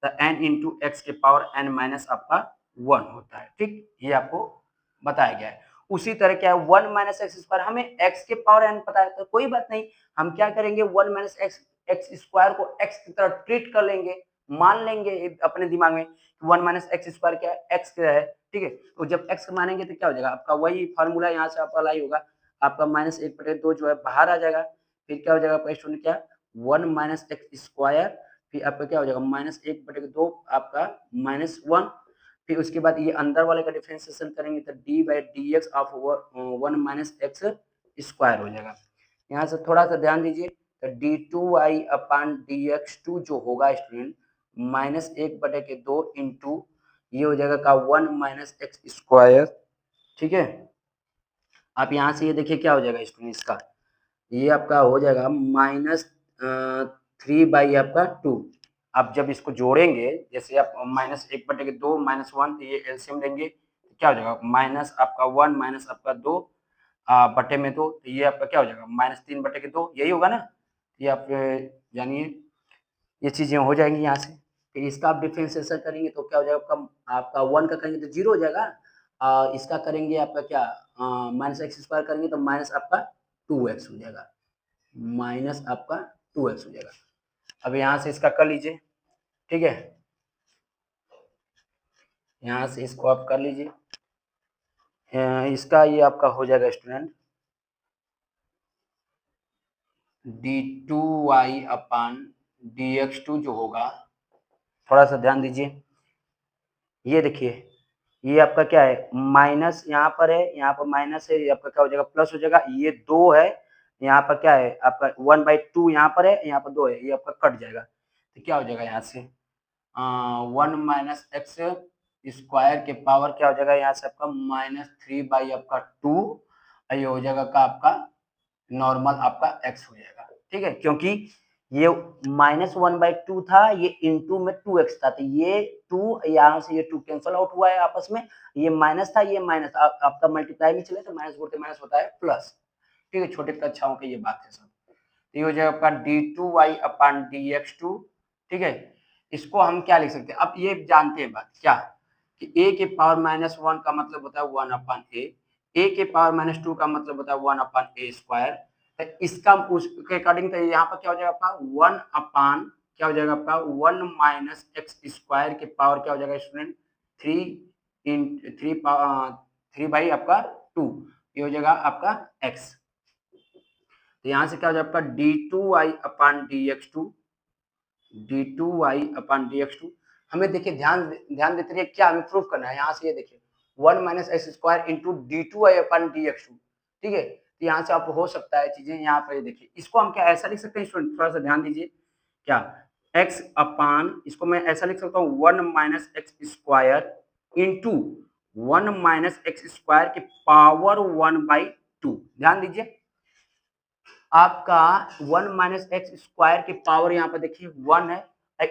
तो एन इंटू एक्स के पावर एन माइनस आपका 1 होता है। ठीक, ये आपको बताया गया है। उसी तरह क्या है 1 माइनस एक्स स्क्वायर, हमें एक्स के पावर एन पता है तो कोई बात नहीं, हम क्या करेंगे 1 माइनस एक्स एक्स स्क्वायर को एक्स की तरह ट्रीट कर लेंगे, मान लेंगे अपने दिमाग में 1 माइनस एक्स स्क्वायर क्या है एक्स क्या है। ठीक है, तो जब एक्स मानेंगे तो क्या हो जाएगा आपका वही फार्मूला यहाँ से आपका अप्लाई होगा, आपका -1/2 जो है बाहर आ जाएगा, फिर क्या हो जाएगा आपका स्टूडेंट क्या 1 माइनस एक्स स्क्वायर, फिर आपका क्या हो जाएगा -1/2 आपका -1, फिर उसके बाद ये अंदर वाले का डिफरेंशिएशन करेंगे तो d by D x of 1 minus x square हो जाएगा। यहाँ से थोड़ा सा ध्यान दीजिए, तो d two Y upon D x two जो होगा स्टूडेंट -1/2 इंटू ये हो जाएगा का 1 माइनस एक्स स्क्वायर। ठीक है, आप यहाँ से ये देखिए क्या हो जाएगा स्टूडेंट इसका, ये आपका हो जाएगा -3 बाई आपका 2। आप जब इसको जोड़ेंगे जैसे आप -1/2 -1 तो ये एलसीएम लेंगे तो क्या हो जाएगा माइनस आपका 1 माइनस आपका 2 बटे में 2, तो ये आपका क्या हो जाएगा -3/2 यही होगा ना, ये आप जानिए ये चीजें हो जाएंगी यहाँ से, फिर इसका आप डिफरेंशिएशन करेंगे तो क्या हो जाएगा आपका, आपका 1 का करेंगे तो 0 हो जाएगा, इसका करेंगे आपका क्या माइनस एक्स स्क्वायर करेंगे तो माइनस आपका 2x हो जाएगा, माइनस आपका 2x हो जाएगा। अब यहाँ से इसका कर लीजिए। ठीक है, यहाँ से इसको आप कर लीजिए, इसका ये आपका हो जाएगा student D two Y upon D x two जो होगा, थोड़ा सा ध्यान दीजिए, ये देखिए ये आपका क्या है माइनस यहाँ पर है, यहाँ पर माइनस है, ये आपका क्या हो जाएगा प्लस हो जाएगा, ये 2 है, यहाँ पर क्या है आपका 1/2 यहाँ पर है, यहाँ पर 2 है, ये आपका कट जाएगा, तो क्या हो जाएगा यहाँ से 1 माइनस एक्स स्क्वायर के पावर क्या हो जाएगा यहाँ से आपका -3 बाई आपका 2, ये हो जाएगा का आपका नॉर्मल आपका x हो जाएगा। ठीक है, क्योंकि ये -1/2 था, ये इंटू में 2x था, तो ये 2 यहाँ से ये 2 कैंसल आउट हुआ है आपस में, ये माइनस था ये माइनस, आपका मल्टीप्लाई में चले तो माइनस गुणते माइनस होता है प्लस। ठीक है, छोटे कक्षाओं की ये बात है सब। तो ये हो जाएगा आपका d2y अपान dx2। ठीक है, इसको हम क्या लिख सकते हैं, अब ये जानते हैं बात क्या कि a के पावर -1 का मतलब होता है 1 अपान a के पावर -2 का मतलब होता है 1 अपान a स्क्वायर, तो इसका उसके अकॉर्डिंग तो यहाँ पर क्या हो जाएगा आपका 1 अपान क्या हो जाएगा आपका 1 माइनस एक्स स्क्वायर के पावर क्या हो जाएगा स्टूडेंट 3 इन 3 बाई आपका 2, ये हो जाएगा आपका x। तो यहाँ से क्या हो जाएगा आपका d two Y upon D x two, d two Y upon D x two, हमें देखिए ध्यान ध्यान देते रहिए क्या हमें प्रूफ करना है, यहाँ से ये देखिए 1 minus x square into d two Y upon D x two. ठीक है, तो यहाँ से आप हो सकता है चीजें यहाँ पर देखिए, इसको हम क्या ऐसा लिख सकते हैं स्टूडेंट, थोड़ा सा ध्यान दीजिए क्या x अपान, इसको मैं ऐसा लिख सकता हूँ 1 minus x square into 1 minus x square के पावर 1/2। ध्यान दीजिए आपका 1 माइनस एक्स स्क्वायर की पावर यहाँ पर देखिए 1 है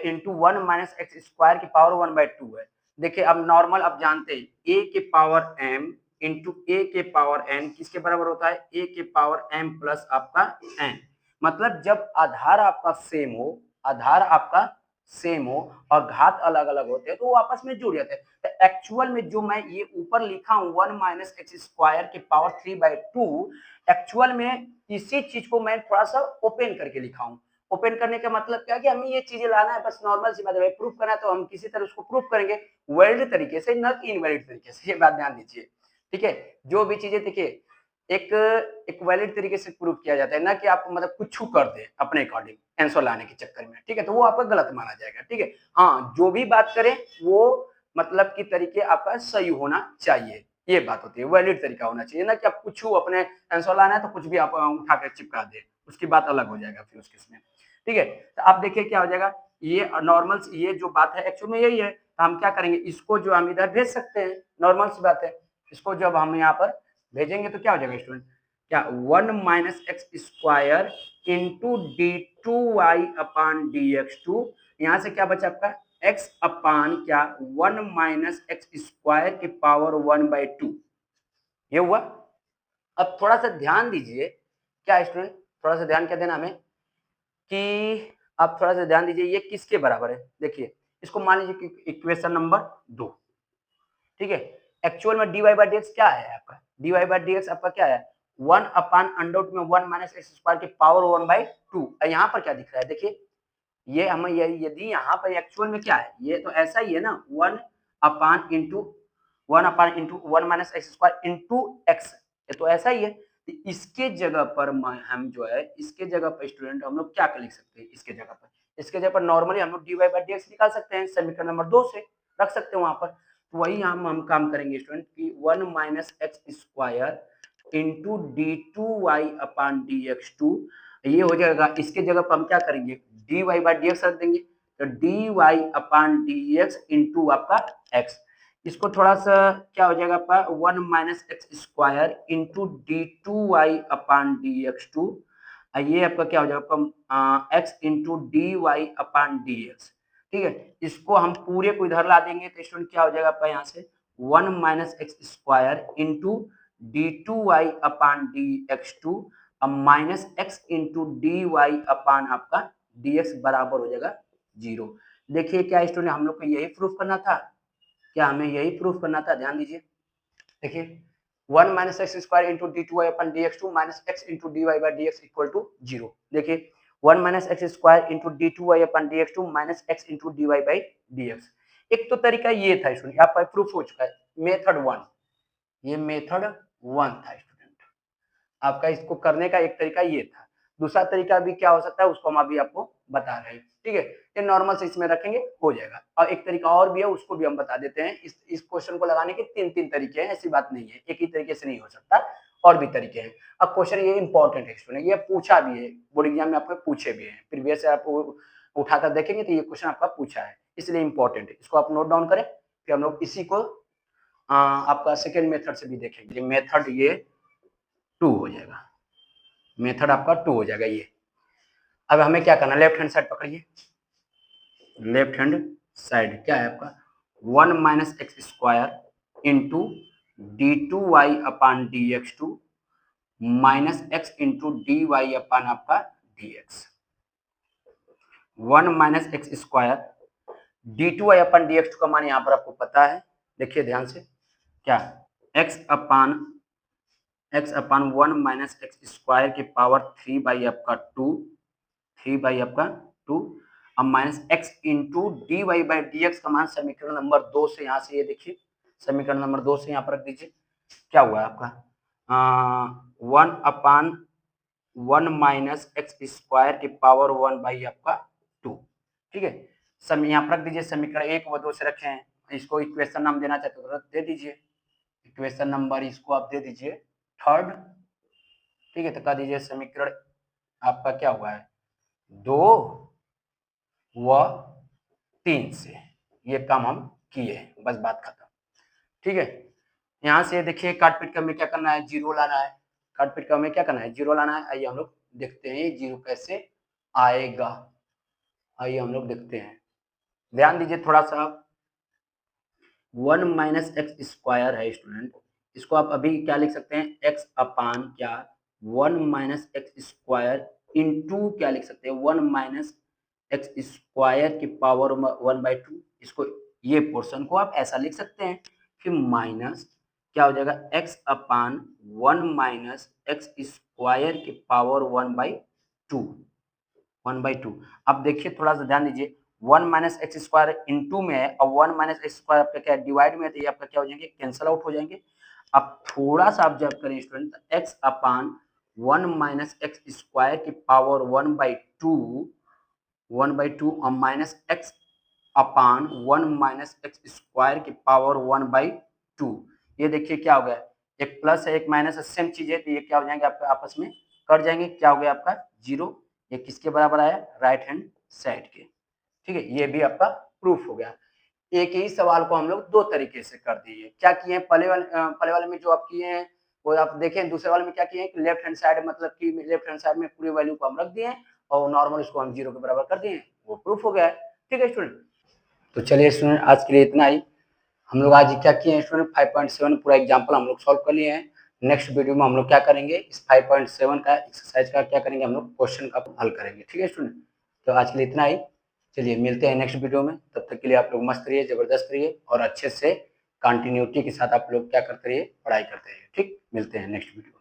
इंटू 1 माइनस एक्स स्क्वायर की पावर 1/2 है। देखिए अब नॉर्मल आप जानते हैं ए के पावर एम इंटू ए के पावर एन किसके बराबर होता है, ए के पावर एम प्लस आपका एन। मतलब जब आधार आपका सेम हो, आधार आपका सेम हो और घात अलग अलग होते हैं तो वो आपस में जुड़ जाते हैं। तो एक्चुअल में जो मैं ये ऊपर लिखा हूँ 1 माइनस एक्स स्क्वायर की पावर 3/2, एक्चुअल में इसी चीज को मैं थोड़ा सा ओपन करके लिखा हूँ। ओपन करने का मतलब क्या कि हमें ये चीजें लाना है, बस नॉर्मल सी बात है, प्रूफ करना है तो हम किसी तरह उसको प्रूफ करेंगे वैलिड तरीके से, न कि इनवैलिड तरीके से। ये बात ध्यान दीजिए, ठीक है। जो भी चीजें देखिए एक एक वैलिड तरीके से प्रूफ किया जाता है, ना कि आप मतलब कुछ कर दे अपने अकॉर्डिंग आंसर लाने के चक्कर में, ठीक है, तो वो आपका गलत माना जाएगा, ठीक है। हाँ, जो भी बात करें वो मतलब की तरीके आपका सही होना चाहिए, ये बात होती है, वैलिड तरीका होना चाहिए, ना कि आप कुछ अपने आंसर लाना है तो कुछ भी आप उठा कर चिपका दे, उसकी बात अलग हो जाएगा फिर उसके इसमें, ठीक है। तो आप देखिए क्या हो जाएगा, ये नॉर्मल ये जो बात है एक्चुअल में यही है, तो हम क्या करेंगे, इसको जो हम इधर भेज सकते हैं, नॉर्मल सी बात है। इसको जब हम यहाँ पर भेजेंगे तो क्या हो जाएगा स्टूडेंट, क्या 1 minus x square into d two Y upon D x two, यहाँ से क्या बचा आपका x अपान क्या 1 माइनस एक्स स्क्वायर की पावर 1/2, ये हुआ। अब थोड़ा सा ध्यान दीजिए क्या स्टूडेंट, थोड़ा सा ध्यान क्या देना हमें कि आप थोड़ा सा ध्यान दीजिए, ये किसके बराबर है, देखिए इसको मान लीजिए कि इक्वेशन नंबर 2, ठीक है। एक्चुअल में dy बाई डी एक्स क्या है आपका, dy बाई डी एक्स आपका क्या है 1 अपान अंडर में 1 माइनस एक्स स्क्वायर की पावर 1/2। यहाँ पर क्या दिख रहा है, देखिए ये हमें यदि यहाँ पर एक्चुअल में क्या है, ये तो ऐसा ही है ना, 1 upon into 1 minus x square into x, ये तो ऐसा ही है। तो इसके जगह पर हम जो है, इसके जगह पर स्टूडेंट हम लोग क्या कर लिख सकते हैं, इसके जगह पर, इसके जगह पर नॉर्मली हम लोग d Y by D x निकाल सकते हैं, समीकरण नंबर 2 से रख सकते हैं वहां पर। तो वही हम काम करेंगे स्टूडेंट कि 1 minus x square into d two Y upon D x two, ये हो जाएगा। इसके जगह पर हम क्या करेंगे, d Y by D x रख देंगे, तो d Y upon D x into आपका एक्स। इसको थोड़ा सा क्या हो जाएगा आपका 1 minus x square into d two Y upon D x two, ये आपका क्या हो जाएगा आपका x into d Y upon D x, ठीक है। इसको हम पूरे को इधर ला देंगे तो स्टूडेंट क्या हो जाएगा आपका यहाँ से 1 minus x square into d two Y upon D x two, अब minus x into d Y upon आपका डी एक्स बराबर हो जाएगा 0। देखिए क्या स्टूडेंट हम लोग को यही प्रूफ करना था, क्या हमें यही प्रूफ करना था, ध्यान दीजिए। देखिए 1 minus x square into d two y upon d x two minus x into d Y by D x equal to 0। देखिए 1 minus x square into d two y upon d x two minus x into d Y by D x. एक तो तरीका ये था student, आपका proof हो चुका है, मेथड 1, ये मेथड 1 था स्टूडेंट आपका, इसको करने का एक तरीका ये था। दूसरा तरीका भी क्या हो सकता है उसको हम अभी आपको बता रहे हैं, ठीक है। ये नॉर्मल से इसमें रखेंगे हो जाएगा, और एक तरीका और भी है उसको भी हम बता देते हैं। इस क्वेश्चन को लगाने के 3 तरीके हैं, ऐसी बात नहीं है, एक ही तरीके से नहीं हो सकता, और भी तरीके हैं। अब क्वेश्चन ये इंपॉर्टेंट है स्टूडेंट, ये पूछा भी है बोर्ड एग्जाम में, आपको पूछे भी है, प्रीवियस से आप उठाकर देखेंगे तो ये क्वेश्चन आपका पूछा है, इसलिए इंपॉर्टेंट है, इसको आप नोट डाउन करें। फिर हम लोग इसी को आपका सेकेंड मेथड से भी देखेंगे। मेथड ये 2 हो जाएगा, मेथड आपका 2 हो जाएगा ये। अब हमें क्या करना, लेफ्ट हैंड साइड पकड़िए, लेफ्ट हैंड साइड क्या है आपका 1 minus x square into d two Y upon D x two minus x into d Y upon आपका d x. 1 minus x square d two Y upon D x two का मान यहाँ पर आपको पता है, देखिए ध्यान से, क्या x upon 1 minus x square की पावर 3/2 अब minus x into d Y by D x का मान समीकरण नंबर 2 से, यहाँ से ये देखिए समीकरण नंबर 2 से यहाँ पर रख दीजिए, क्या हुआ है आपका 1 अपान 1 माइनस एक्स स्क्वायर की पावर 1 आपका 2, ठीक है। यहाँ पर रख दीजिए, समीकरण 1 व 2 से रखे हैं, इसको इक्वेशन नाम देना चाहते हो तो दे दीजिए, इक्वेशन नंबर इसको आप दे दीजिए थर्ड, ठीक है। तो कह दीजिए समीकरण आपका क्या हुआ है 2 व 3 से, ये काम हम किए, बस बात खत्म, ठीक है। यहाँ से देखिए काट पीट कर हमें क्या करना है, 0 लाना है, काट पीट का हमें क्या करना है, जीरो लाना है। आइए हम लोग देखते हैं जीरो कैसे आएगा, आइए हम लोग देखते हैं। ध्यान दीजिए थोड़ा सा, 1 माइनस एक्स स्क्वायर है स्टूडेंट, इसको आप अभी क्या लिख सकते हैं, एक्स अपान क्या 1 माइनस एक्स स्क्वायर इंटू क्या लिख सकते हैं 1 माइनस एक्स स्क्वायर की पावर 1/2। इसको ये पोर्शन को आप ऐसा लिख सकते हैं, फिर माइनस क्या हो जाएगा x upon 1 minus x square की पावर 1/2, 1/2। अब देखिए थोड़ा सा ध्यान दीजिए, 1 माइनस एक्स स्क्वायर इंटू में है और 1 माइनस एक्स स्क्वायर आपका क्या डिवाइड में है, तो ये आपका क्या हो जाएंगे, कैंसल आउट हो जाएंगे। अब थोड़ा सा ऑब्जर्व करें student, x upon 1 minus x square की पावर 1/2 और minus x upon 1 minus x square की पावर 1/2। ये देखिए क्या हो गया, एक प्लस है एक माइनस है, सेम चीज है, तो ये क्या हो जाएंगे आपका आपस में कट जाएंगे, क्या हो गया आपका जीरो। ये किसके बराबर आया, राइट हैंड साइड के। ठीक है, ये भी आपका प्रूफ हो गया। एक ही सवाल को हम लोग दो तरीके से कर दिए। क्या किए हैं, पहले वाले में जो आप किए हैं वो आप देखें, दूसरे वाले में क्या किए हैं कि लेफ्ट हैंड साइड मतलब कि लेफ्ट हैंड साइड में पूरी वैल्यू को हम रख दिए हैं और नॉर्मल इसको हम जीरो के बराबर कर दिए हैं, वो प्रूफ हो गया है। ठीक है स्टूडेंट, तो चलिए स्टूडेंट आज के लिए इतना ही। हम लोग आज क्या किए हैं स्टूडेंट, 5.7 पूरा एग्जाम्पल हम लोग सॉल्व कर लिए हैं। नेक्स्ट वीडियो में हम लोग क्या करेंगे, इस 5.7 का एक्सरसाइज का क्या करेंगे, हम लोग क्वेश्चन का हल करेंगे। ठीक है स्टूडेंट, तो आज के लिए इतना ही। चलिए मिलते हैं नेक्स्ट वीडियो में, तब तक के लिए आप लोग मस्त रहिए, जबरदस्त रहिए और अच्छे से कंटिन्यूटी के साथ आप लोग क्या करते रहिए, पढ़ाई करते रहिए। ठीक, मिलते हैं नेक्स्ट वीडियो।